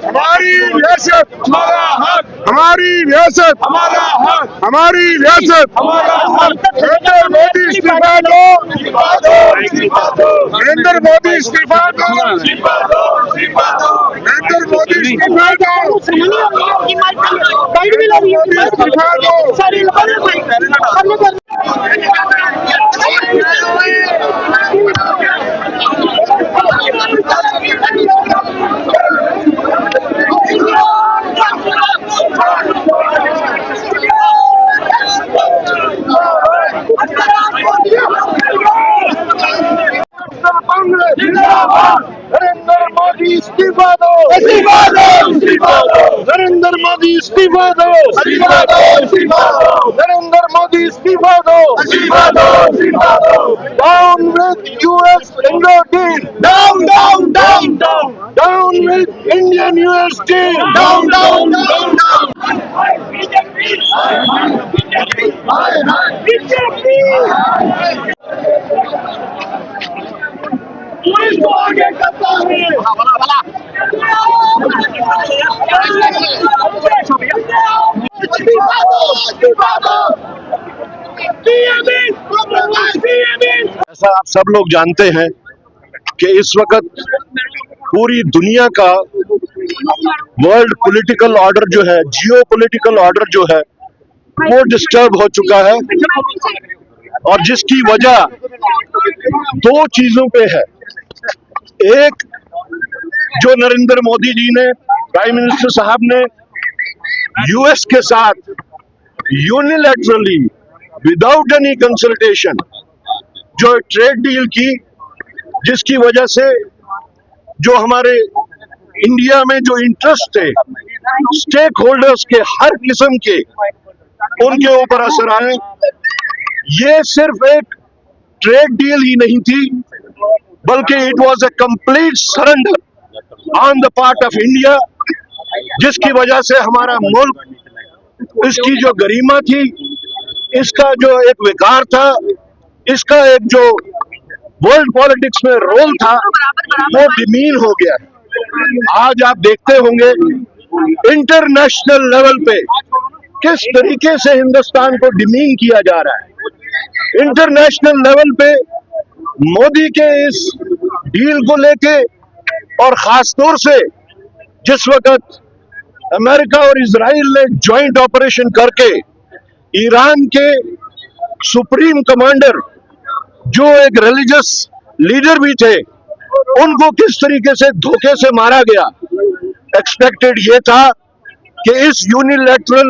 हमारी रियासत हमारा हक, हमारी रियासत हमारा हक, हमारी रियासत हमारा हक। नरेंद्र मोदी इस्तीफा दो, नरेंद्र मोदी इस्तीफा दो, नरेंद्र मोदी इस्तीफा दो, नरेंद्र मोदी इस्तीफा दो, नरेंद्र मोदी इस्तीफा दो, नरेंद्र मोदी इस्तीफा दो, down with US Indo deal, down with Indian US deal, down. Police को आगे करता है, ऐसा आप सब लोग जानते हैं कि इस वक्त पूरी दुनिया का वर्ल्ड पॉलिटिकल ऑर्डर जो है, जियो पॉलिटिकल ऑर्डर जो है, वो डिस्टर्ब हो चुका है और जिसकी वजह दो चीजों पे है। एक, जो नरेंद्र मोदी जी ने, प्राइम मिनिस्टर साहब ने यूएस के साथ यूनिलैटरली विदाउट एनी कंसल्टेशन जो ट्रेड डील की, जिसकी वजह से जो हमारे इंडिया में जो इंटरेस्ट थे स्टेक होल्डर्स के, हर किस्म के, उनके ऊपर असर आए। ये सिर्फ एक ट्रेड डील ही नहीं थी, बल्कि it was a complete surrender on the part of India, जिसकी वजह से हमारा मुल्क, इसकी जो गरिमा थी, इसका जो एक विकार था, इसका एक जो वर्ल्ड पॉलिटिक्स में रोल था, वो डिमीन हो गया। आज आप देखते होंगे इंटरनेशनल लेवल पे किस तरीके से हिंदुस्तान को डिमीन किया जा रहा है। इंटरनेशनल लेवल पे मोदी के इस डील को लेके, और खास तौर से जिस वक्त अमेरिका और इजराइल ने ज्वाइंट ऑपरेशन करके ईरान के सुप्रीम कमांडर, जो एक रिलीजियस लीडर भी थे, उनको किस तरीके से धोखे से मारा गया। एक्सपेक्टेड ये था कि इस यूनिलैटरल,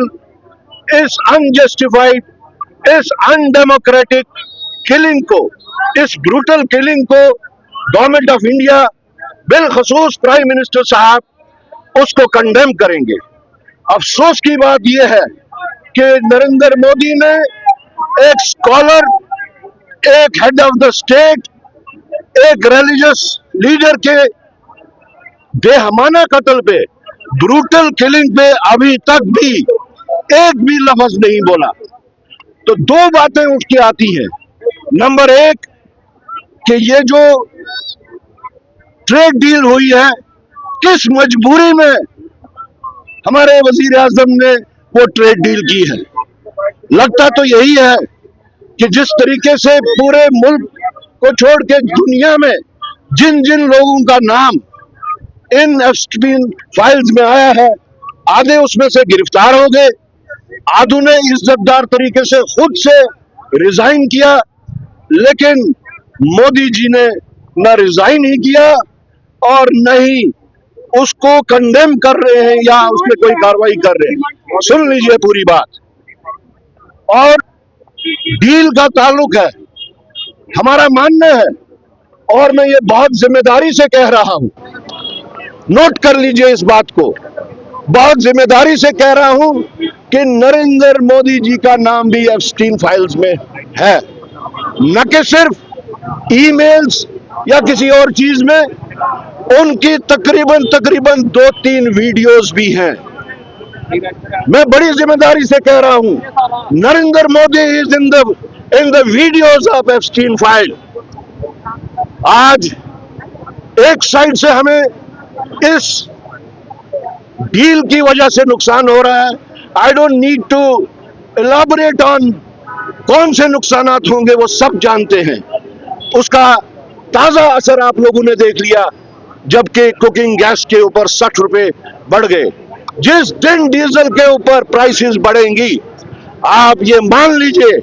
इस अनजस्टिफाइड, इस अनडेमोक्रेटिक किलिंग को, इस ब्रूटल किलिंग को गवर्नमेंट ऑफ इंडिया, बिलखसूस प्राइम मिनिस्टर साहब, उसको कंडेम करेंगे। अफसोस की बात यह है कि नरेंद्र मोदी ने एक स्कॉलर, एक हेड ऑफ द स्टेट, एक रिलीजियस लीडर के बेहमाना कत्ल पे, ब्रूटल किलिंग पे अभी तक भी एक भी लफ्ज नहीं बोला। तो दो बातें उठ के आती हैं। नंबर एक, कि ये जो ट्रेड डील हुई है, किस मजबूरी में हमारे वजीर आजम ने वो ट्रेड डील की है। लगता तो यही है कि जिस तरीके से पूरे मुल्क को छोड़ के दुनिया में जिन जिन लोगों का नाम इन एफस्टीन फाइल्स में आया है, आधे उसमें से गिरफ्तार हो गए, आधों ने इज्जतदार तरीके से खुद से रिजाइन किया, लेकिन मोदी जी ने न रिजाइन ही किया और न ही उसको कंडेम कर रहे हैं या उसमें कोई कार्रवाई कर रहे हैं। सुन लीजिए पूरी बात। और डील का ताल्लुक है, हमारा मानना है, और मैं ये बहुत जिम्मेदारी से कह रहा हूं, नोट कर लीजिए इस बात को, बहुत जिम्मेदारी से कह रहा हूं कि नरेंद्र मोदी जी का नाम भी एफस्टीन फाइल्स में है। न कि सिर्फ ईमेल्स या किसी और चीज में, उनकी तकरीबन 2-3 वीडियोस भी हैं। मैं बड़ी जिम्मेदारी से कह रहा हूं, Narendra Modi is in the videos of एफस्टीन file. आज एक साइड से हमें इस डील की वजह से नुकसान हो रहा है। I don't need to elaborate on कौन से नुकसानात होंगे, वो सब जानते हैं। उसका ताजा असर आप लोगों ने देख लिया, जबकि कुकिंग गैस के ऊपर 60 रुपए बढ़ गए। जिस दिन डीजल के ऊपर प्राइसेस बढ़ेंगी, आप ये मान लीजिए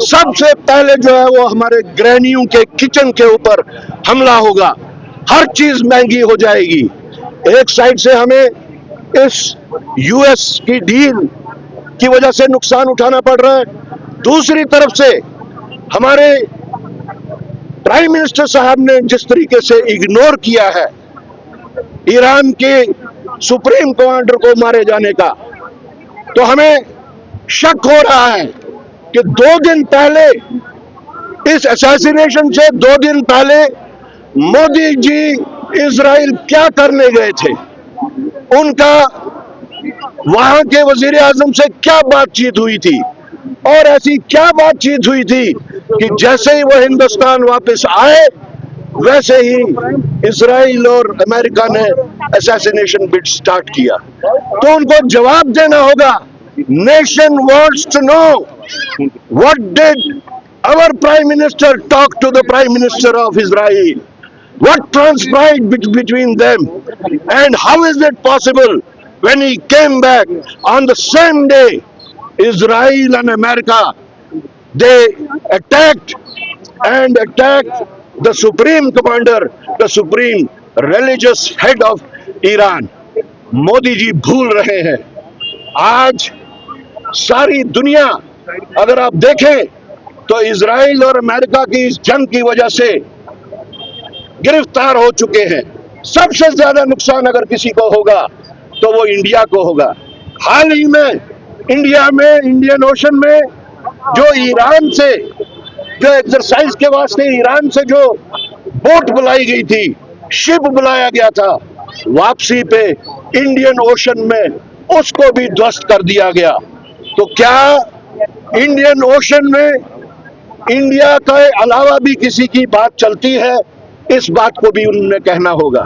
सबसे पहले जो है वो हमारे गृहिणियों के किचन के ऊपर हमला होगा। हर चीज महंगी हो जाएगी। एक साइड से हमें इस यूएस की डील की वजह से नुकसान उठाना पड़ रहा है, दूसरी तरफ से हमारे प्राइम मिनिस्टर साहब ने जिस तरीके से इग्नोर किया है ईरान के सुप्रीम कमांडर को मारे जाने का, तो हमें शक हो रहा है कि 2 दिन पहले, इस असैसिनेशन से 2 दिन पहले मोदी जी इजराइल क्या करने गए थे, उनका वहां के वजीर आजम से क्या बातचीत हुई थी, और ऐसी क्या बातचीत हुई थी कि जैसे ही वो हिंदुस्तान वापस आए वैसे ही इजराइल और अमेरिका ने असैसिनेशन बिड स्टार्ट किया। तो उनको जवाब देना होगा। Nation wants to know what did our prime minister talk to the prime minister of Israel, what transpired between them, and how is it possible when he came back on the same day Israel and America, they attacked the supreme commander, the supreme religious head of Iran. Modi ji भूल रहे हैं। आज सारी दुनिया अगर आप देखें तो इजराइल और अमेरिका की इस जंग की वजह से गिरफ्तार हो चुके हैं। सबसे ज्यादा नुकसान अगर किसी को होगा तो वो इंडिया को होगा। हाल ही में इंडिया में, इंडियन ओशन में जो ईरान से, जो एक्सरसाइज के वास्ते ईरान से जो बोट बुलाई गई थी, शिप बुलाया गया था, वापसी पे इंडियन ओशन में उसको भी ध्वस्त कर दिया गया। तो क्या इंडियन ओशन में इंडिया के अलावा भी किसी की बात चलती है? इस बात को भी उन्होंने कहना होगा।